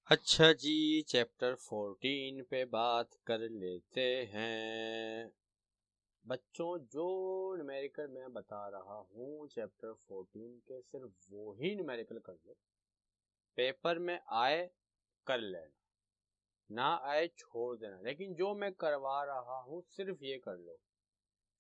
अच्छा जी, चैप्टर 14 पे बात कर लेते हैं बच्चों। जो न्यूमेरिकल मैं बता रहा हूँ चैप्टर 14 के, सिर्फ वो ही न्यूमेरिकल कर लो। पेपर में आए कर लेना, ना आए छोड़ देना, लेकिन जो मैं करवा रहा हूँ सिर्फ ये कर लो।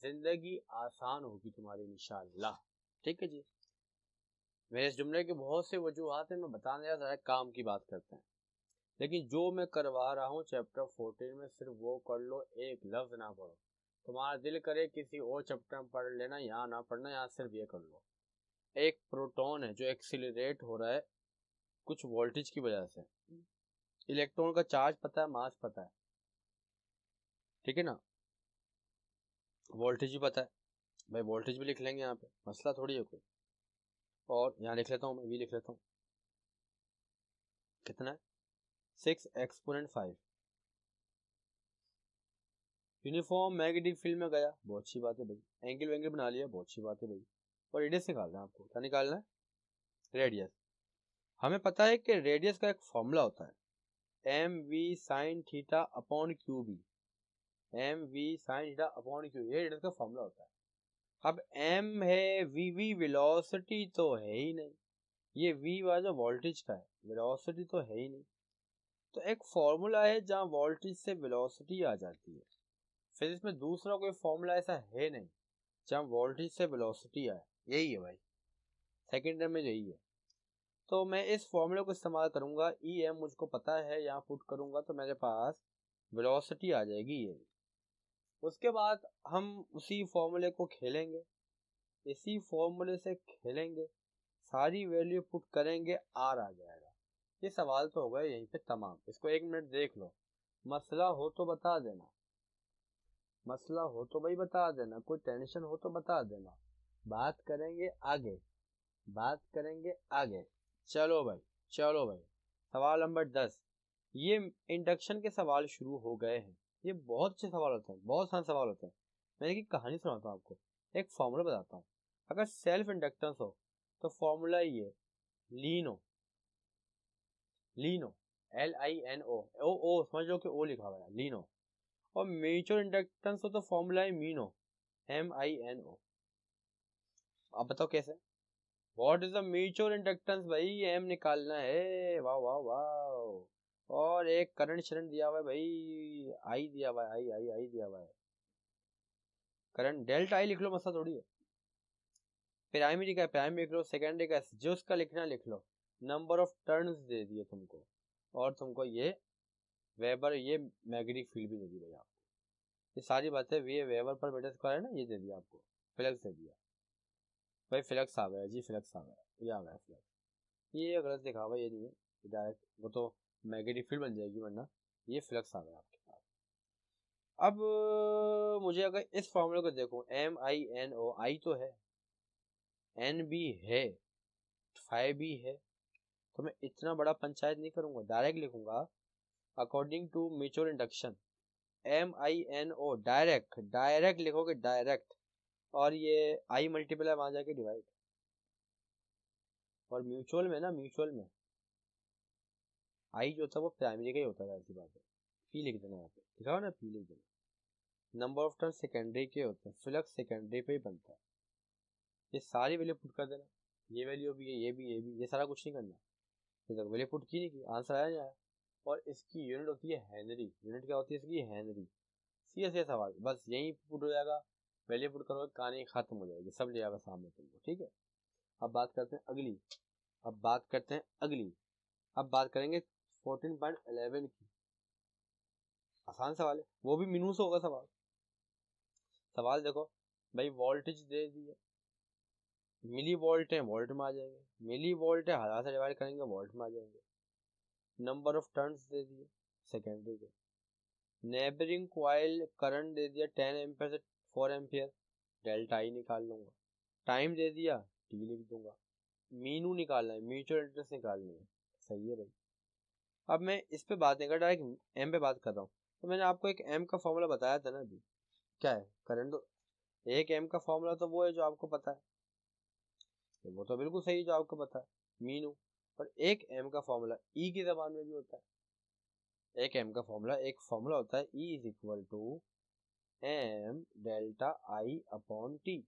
जिंदगी आसान होगी तुम्हारी इंशाल्लाह। ठीक है जी। मेरे इस जुमले के बहुत से वजूहात हैं, मैं बताने जा रहा है, काम की बात करते हैं। लेकिन जो मैं करवा रहा हूँ चैप्टर 14 में सिर्फ वो कर लो, एक लफ्ज ना पढ़ो। तुम्हारा दिल करे किसी और चैप्टर में पढ़ लेना, यहाँ ना पढ़ना, यहाँ सिर्फ ये कर लो। एक प्रोटॉन है जो एक्सीलरेट हो रहा है कुछ वोल्टेज की वजह से। इलेक्ट्रॉन का चार्ज पता है, मास पता है, ठीक है ना, वोल्टेज भी पता है। भाई वोल्टेज भी लिख लेंगे यहाँ पे, मसला थोड़ी है कोई। और यहाँ लिख लेता हूँ, मैं भी लिख लेता हूँ, कितना है 6 एक्सपोनेंट 5। यूनिफॉर्म मैग्नेटिक फील्ड में गया, बहुत अच्छी बात है भाई। एंगल वेंगल बना लिया, बहुत अच्छी बात है भाई। और रेडियस निकालना है आपको। क्या निकालना है? रेडियस। हमें पता है कि रेडियस का एक फॉर्मूला होता है, M V sine theta upon Q B. M V sine theta upon Q, ये रेडियस का फॉर्मूला होता है। अब एम है, वी वेलोसिटी तो है ही नहीं, ये वी वाला वोल्टेज का है, वेलोसिटी तो है ही नहीं। तो एक फॉर्मूला है जहाँ वोल्टेज से वेलोसिटी आ जाती है। फिजिक्स में दूसरा कोई फॉर्मूला ऐसा है नहीं जहाँ वोल्टेज से वेलोसिटी आए, यही है भाई। सेकेंड टर्म में यही है। तो मैं इस फॉर्मूले को इस्तेमाल करूंगा, ई एम मुझको पता है, यहाँ पुट करूंगा तो मेरे पास वेलोसिटी आ जाएगी ये। उसके बाद हम उसी फॉर्मूले को खेलेंगे, इसी फॉर्मूले से खेलेंगे, सारी वैल्यू पुट करेंगे, आर आ जाएगा। ये सवाल तो हो गए यहीं पे तमाम। इसको 1 मिनट देख लो, मसला हो तो बता देना, मसला हो तो भाई बता देना, कोई टेंशन हो तो बता देना। बात करेंगे आगे, बात करेंगे आगे। चलो भाई, चलो भाई। सवाल नंबर 10। ये इंडक्शन के सवाल शुरू हो गए हैं। ये बहुत अच्छे सवाल होते हैं, बहुत आसान सवाल होते हैं। मैं एक कहानी सुनाता हूँ आपको, एक फॉर्मूला बताता हूँ। अगर सेल्फ इंडक्टेंस हो तो फॉर्मूला ये, लीनो, लीनो, LINO, ओ समझ लो कि ओ लिखा हुआ है, लीनो। और म्यूचुअल इंडक्टेंस हो तो फॉर्मूला है मीनो, MINO। आप बताओ कैसे? What is the mutual inductance? भाई एम निकालना है, वाह वाह वाह। और एक करंट शरण दिया हुआ है भाई, आई दिया हुआ है, आई दिया हुआ है। करंट डेल्टा आई लिख लो, मसला थोड़ी है। प्राइमरी का प्राइमरी लिख लो, सेकेंडरी का जो उसका लिखना लिख लो। नंबर ऑफ टर्न्स दे दिए तुमको, और तुमको ये वेबर, ये मैग्नेटिक फील्ड भी दे दी भाई आपको। ये सारी बातें ये वेबर पर मीटर स्क्वायर है ना, ये दे दिया आपको, फ्लक्स दे दिया भाई। फ्लक्स आ गया जी, फ्लक्स आ गया, ये आ गया फ्लक्स। ये गलत लिखा हुआ, ये नहीं है डायरेक्ट, वो तो मैग्नेटिक फील्ड बन जाएगी वरना। ये फ्लक्स आ गया आपके पास। अब मुझे अगर इस फॉर्मूले को देखो, MINO, आई तो है, N भी है, 5 भी है, तो मैं इतना बड़ा पंचायत नहीं करूंगा, डायरेक्ट लिखूंगा according to mutual induction. MINO direct, direct लिखोगे, डायरेक्ट। और ये आई मल्टीप्लाई वहां जाके डिवाइड। और म्यूचुअल में ना, म्यूचुअल में आई जो होता है वो प्राइमरी का ही होता है, ऐसी बात है। पी लिख देना यहाँ पे, लिखा हो ना, पी लिख देना। नंबर ऑफ टर्न सेकेंडरी के होते हैं, फ्लक्स सेकेंडरी पे ही बनता है। ये सारी वैल्यू पुट कर देना, ये वैल्यू भी है, ये भी, ये भी, ये सारा कुछ नहीं करना। ये तक वैल्यू पुट की नहीं की, आंसर आया नहीं आया। और इसकी यूनिट होती है हेनरी। यूनिट क्या होती है इसकी? हेनरी। सीधा सीधा सवाल, बस यही पुट हो जाएगा, वैल्यू पुट करोगे, कहानी खत्म हो जाएगी, सब ले आएगा सामने तुमको, ठीक है। अब बात करते हैं अगली, अब बात करते हैं अगली। अब बात करेंगे 14.11 की। आसान सवाल है, वो भी मीनू से होगा सवाल। सवाल देखो भाई, वोल्टेज दे दिए, मिली वोल्ट है, वोल्ट में आ जाएंगे, मिली वोल्ट है, 1000 से डिवाइड करेंगे, वोल्ट में आ जाएंगे। नंबर ऑफ टर्न्स दे दिए सेकेंडरी के। नेबरिंग क्वाइल करंट दे दिया 10 एम्पियर से 4 एम्पियर, डेल्टा आई निकाल लूंगा। टाइम दे दिया, टी लिख दूंगा। मीनू निकालना है, म्यूचुअल इंटरेस्ट निकालनी है। सही है भाई। अब मैं इस पे बात नहीं कर, डायरेक्ट एम पे बात कर रहा हूँ। तो मैंने आपको एक एम का फॉर्मूला बताया था ना अभी, क्या है? करंट। तो एक एम का फॉर्मूला तो वो है जो आपको पता है, तो वो तो बिल्कुल सही है जो आपको पता है, मीनू। और एक m का फॉर्मूला E की जबान में भी होता है। एक m का फॉर्मूला होता है E is equal to m delta I upon T।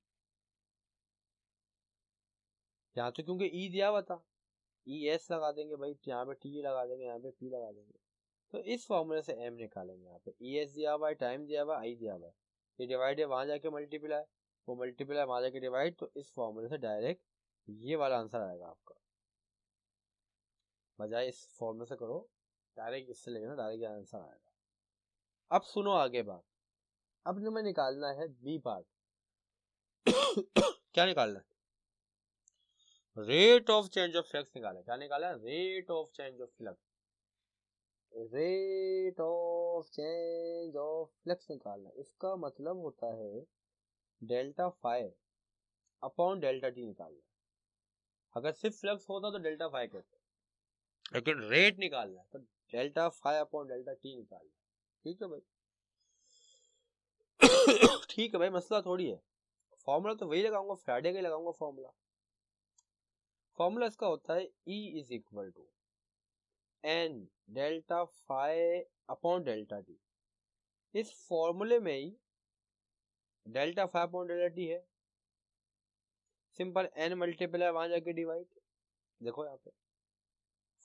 यहाँ तो क्योंकि E दिया हुआ था, ES लगा देंगे भाई, यहाँ पे T लगा देंगे, यहाँ पे P लगा देंगे। तो इस फॉर्मूले से m निकालेंगे। यहाँ पे ES दिया हुआ है, टाइम दिया हुआ है, I दिया हुआ है, ये डिवाइड है, वहां जाके मल्टीप्लाई, वो मल्टीप्लाई वहां जाके डिवाइड। तो इस फॉर्मूले से डायरेक्ट ये वाला आंसर आएगा आपका। बजाय इस फॉर्मूले से करो, डायरेक्ट इससे लेना, डायरेक्ट आंसर आएगा। अब सुनो आगे बात। अब तुम्हें निकालना है बी पार्ट। क्या निकालना है? Rate of change of flux निकाला। क्या निकाला है? Rate of change of flux. Rate of change of flux निकालना। इसका मतलब होता है delta phi upon delta T निकालना। अगर सिर्फ फ्लक्स होता तो डेल्टा फाई कहते, लेकिन रेट निकालना है तो delta phi upon delta T निकालना। ठीक है भाई। ठीक है भाई, मसला थोड़ी है। फॉर्मूला तो वही लगाऊंगा, फ्राइडे का लगाऊंगा फॉर्मूला। फॉर्मूला इसका होता है E is equal to n delta phi upon delta T. इस फॉर्मूले में ही delta phi upon delta T है, सिंपल n मल्टीप्लाई वहां जाके डिवाइड। देखो यहाँ पे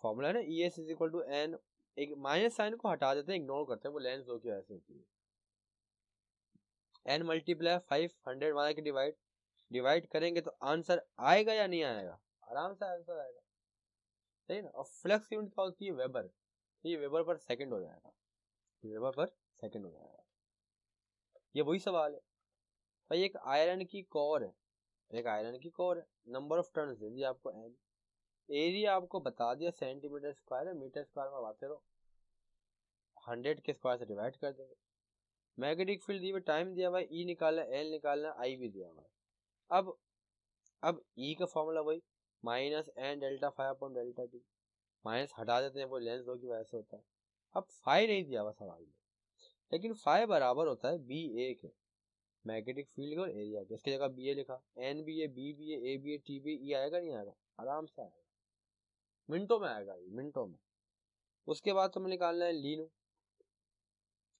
फॉर्मूला है ना, ES is equal to n, एक माइनस साइन को हटा देते हैं, इग्नोर करते हैं, वो लेंस दो की वजह से होती है। n मल्टीप्लाई 500 वहां जाके डिवाइड करेंगे तो आंसर आएगा या नहीं आएगा? आराम से आंसर आएगा, सही ना। और फ्लक्स यूनिट क्या होती है? वेबर। ये वेबर पर सेकंड हो जाएगा, वेबर पर सेकंड हो जाएगा। ये वही सवाल है भाई। एक आयरन की कोर है, नंबर ऑफ टर्न्स दे दिया आपको n, एरिया आपको बता दिया सेंटीमीटर स्क्वायर है, मीटर स्क्वायर में बातें रहो, 100 के स्क्वायर से डिवाइड कर देंगे। मैग्नेटिक फील्ड दी हुई, टाइम दिया हुआ है, E निकालना है, L निकालना है, I भी दिया हुआ है। अब E का फॉर्मूला वही minus n delta phi upon delta T, minus हटा देते हैं, वो लेंस दो की वजह से होता है। अब फाई नहीं दिया हुआ सवाल में, लेकिन फाई बराबर होता है BA के, मैग्नेटिक फील्ड और एरिया के। इसकी जगह BA लिखा, N भी है, B भी है, A भी है, T भी है, E आएगा नहीं आएगा? आराम से आएगा, मिनटों में आएगा, ये मिनटों में। उसके बाद तुम्हें निकालना है लीनो,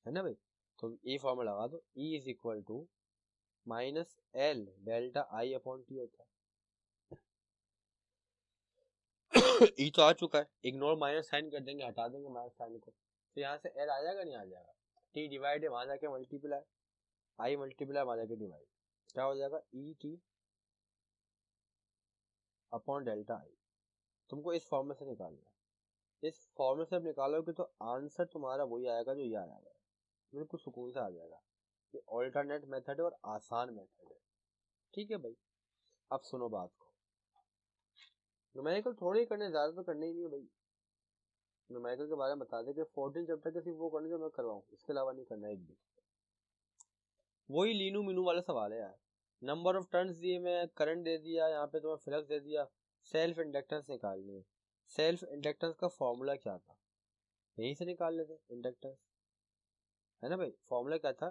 है ना भाई। तो ये फॉर्मूला लगा दो, E is equal to minus L delta I upon T होता है। E तो आ चुका है, इग्नोर माइनस साइन कर देंगे, हटा देंगे माइनस साइन को, तो यहाँ से L आ जाएगा नहीं आ जाएगा? T डिवाइड है, वहां जाके मल्टीप्लाई, I मल्टीप्लाई वहां जाके डिवाइड, क्या हो जाएगा? ET upon delta I। तुमको इस फॉर्मूले से निकालना है। इस फॉर्मूले से निकालोगे तो आंसर तुम्हारा वही आएगा जो ये आया है, बिल्कुल सुकून से आ जाएगा। ये ऑल्टरनेट मेथड है और आसान मेथड है। ठीक है भाई। अब सुनो बात को, न्यूमेरिकल थोड़ी करने, ज्यादा तो करने ही नहीं है भाई। न्यूमेरिकल के बारे में बता दे कि 14 चैप्टर के सिर्फ वो करने जो मैं करवाऊँ, इसके अलावा नहीं करना एक भी। वही लीनू मीनू वाला सवाल है यार। नंबर ऑफ टर्न्स दिए, मैं करंट दे दिया, यहाँ पे तुम्हें फ्लक्स दे दिया, सेल्फ इंडक्टेंस निकालनी है। सेल्फ इंडक्टेंस का फॉर्मूला क्या था? यहीं से निकाल लेते इंडक्टेंस, है ना भाई। फॉर्मूला क्या था?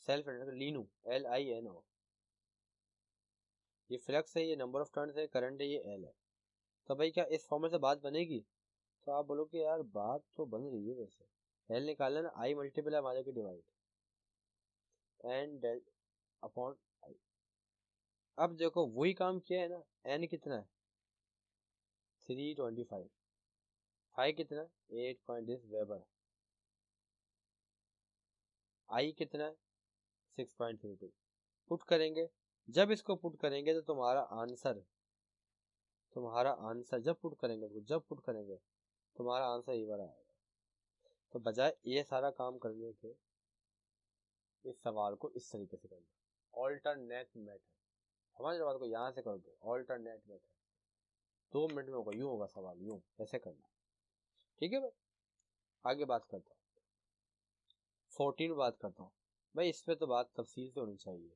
Self inductance Leenu, LINO। ये फ्लक्स है, ये नंबर ऑफ टर्न्स है, करंट है, ये L है। तो भाई क्या इस फॉर्मूले से बात बनेगी? तो आप बोलो कि यार बात तो बन रही है वैसे। L निकालना ना, I मल्टीप्लाई वहां जाके divide, and del upon I। अब देखो वही काम किया है ना। N कितना है? 325। I कितना है? 8.6 वेबर। I कितना है? 6.32। पुट करेंगे, जब इसको पुट करेंगे तो तुम्हारा आंसर जब पुट करेंगे तुम्हारा आंसर ये बार आएगा। तो बजाय ये सारा काम करने के इस सवाल को इस तरीके से करना, ऑल्टरनेट मेथड। समझ बात को, यहाँ से कर दो ऑल्टरनेट मेथड, 2 मिनट में होगा, यूं होगा सवाल, यूं ऐसे करना। ठीक है भाई। आगे बात करता हूँ, 14 बात करता हूँ भाई। इस पे तो बात तफसील से होनी चाहिए।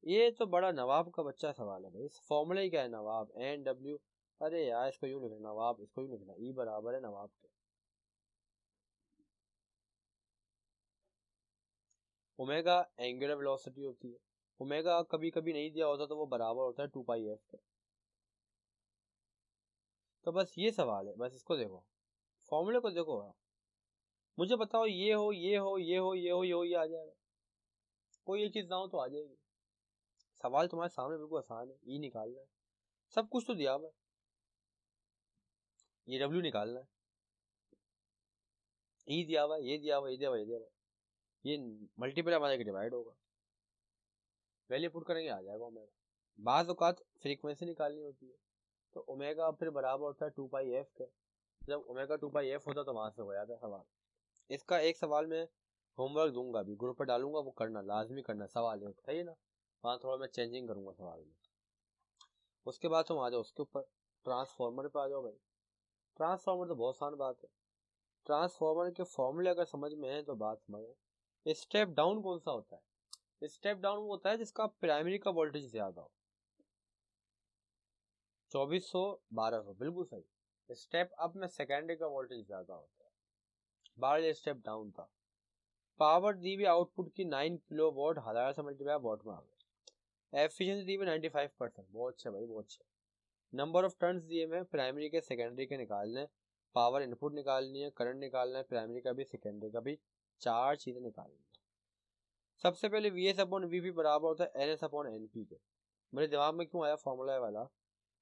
ये तो बड़ा नवाब का बच्चा सवाल है भाई। इस फॉर्मूले ही क्या है? नवाब, NW। अरे यार इसको यूं लिखना, नवाब, इसको यूं लिखना, E बराबर है नवाब के। ओमेगा एंगुलर वेलोसिटी होती है। ओमेगा कभी कभी नहीं दिया होता तो वो बराबर होता है 2 पाई f के। तो बस ये सवाल है, बस इसको देखो, फॉर्मूले को देखो, मुझे बताओ ये हो ये हो ये हो ये हो ये हो, ये आ जाएगा, कोई एक चीज ना हो तो आ जाएगी। सवाल तुम्हारे सामने बिल्कुल आसान है, ई निकालना है, सब कुछ तो दिया हुआ है, ये डब्ल्यू निकालना है, ई दिया हुआ है, ये दिया हुआ है, ये दिया हुआ है, ये दिया हुआ है, ये मल्टीप्लाई हमारे डिवाइड होगा, वैल्यू पुट करेंगे आ जाएगा ओमेगा। बाज़ औकात फ्रीक्वेंसी निकालनी होती है, तो ओमेगा फिर बराबर होता है 2πf के, जब ओमेगा 2πf होता है तो वहां से हो जाता है सवाल। इसका एक सवाल मैं होमवर्क दूंगा, अभी ग्रुप पर डालूंगा, वो करना लाजमी करना, सवाल है सही है ना, वहाँ थोड़ा मैं चेंजिंग करूंगा सवाल में। उसके बाद तुम आ जाओ उसके ऊपर, ट्रांसफॉर्मर पे आ जाओ भाई। ट्रांसफॉर्मर तो बहुत आसान बात है, ट्रांसफॉर्मर के फॉर्मूले अगर समझ में है तो बात समझो। स्टेप डाउन कौन सा होता है? स्टेप डाउन वो होता है जिसका प्राइमरी का वोल्टेज ज्यादा हो, 2400 1200 बिल्कुल सही। स्टेप अप में सेकेंडरी का वोल्टेज ज्यादा होता है, 12 स्टेप डाउन था। पावर दी हुई आउटपुट की 9 किलोवाट, 1000 से मल्टीप्लाई वॉट में आ गया। एफिशिएंसी दी हुई 95%, बहुत अच्छा भाई बहुत अच्छा। नंबर ऑफ टर्न्स दिए हुए प्राइमरी के सेकेंडरी के निकालने, पावर इनपुट निकालनी है, करंट निकालना है, प्राइमरी का भी सेकेंडरी का भी, 4 चीजें निकालनी है। सबसे पहले V S upon V P बराबर होता है N S upon N P के। मेरे दिमाग में क्यों आया फॉर्मूला वाला,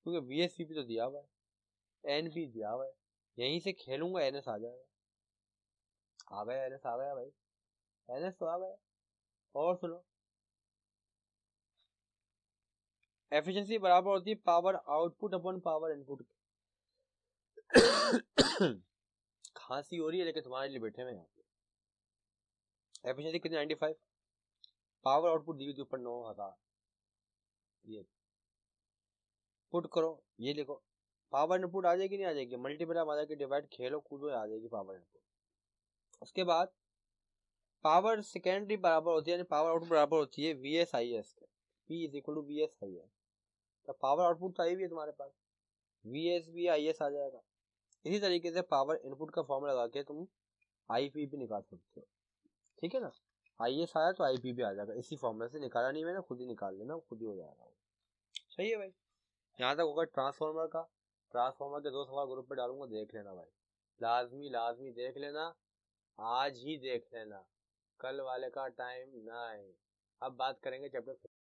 क्योंकि वी एस वी पी तो दिया हुआ है, एन पी दिया हुआ है, यहीं से खेलूंगा एन एस आ जाएगा। आ गया एन एस, आ गया भाई, एन एस तो आ गया। और सुनो, एफिशिएंसी बराबर होती है power output upon power input. खांसी हो रही है लेकिन तुम्हारे लिए बैठे हैं यहाँ पे। एफिशिएंसी कितनी 95, पावर आउटपुट दी हुई ऊपर 9000, ये पुट करो, ये लिखो, पावर इनपुट आ जाएगी नहीं आ जाएगी, मल्टीप्लाई आ जाएगी, डिवाइड खेलो कूदो आ जाएगी पावर इनपुट। उसके बाद पावर सेकेंडरी बराबर होती है, यानी पावर आउटपुट बराबर होती है वी एस आई एस के, P is equal to V S I S. तो पावर आउटपुट तो आई भी है तुम्हारे पास, वी एस भी आई एस आ जाएगा। इसी तरीके से पावर इनपुट का फॉर्मूला लगा के तुम आई पी भी निकाल सकते हो, ठीक है ना। आई एस आया तो आई पी भी आ जाएगा, इसी फॉर्मूले से निकाला नहीं मैंने, खुद ही निकाल लेना, खुद ही हो जाएगा। सही है भाई, यहाँ तक होगा ट्रांसफॉर्मर का। ट्रांसफॉर्मर के 2 सवाल ग्रुप पे डालूंगा, देख लेना भाई, लाजमी लाजमी देख लेना, आज ही देख लेना, कल वाले का टाइम ना है। अब बात करेंगे चैप्टर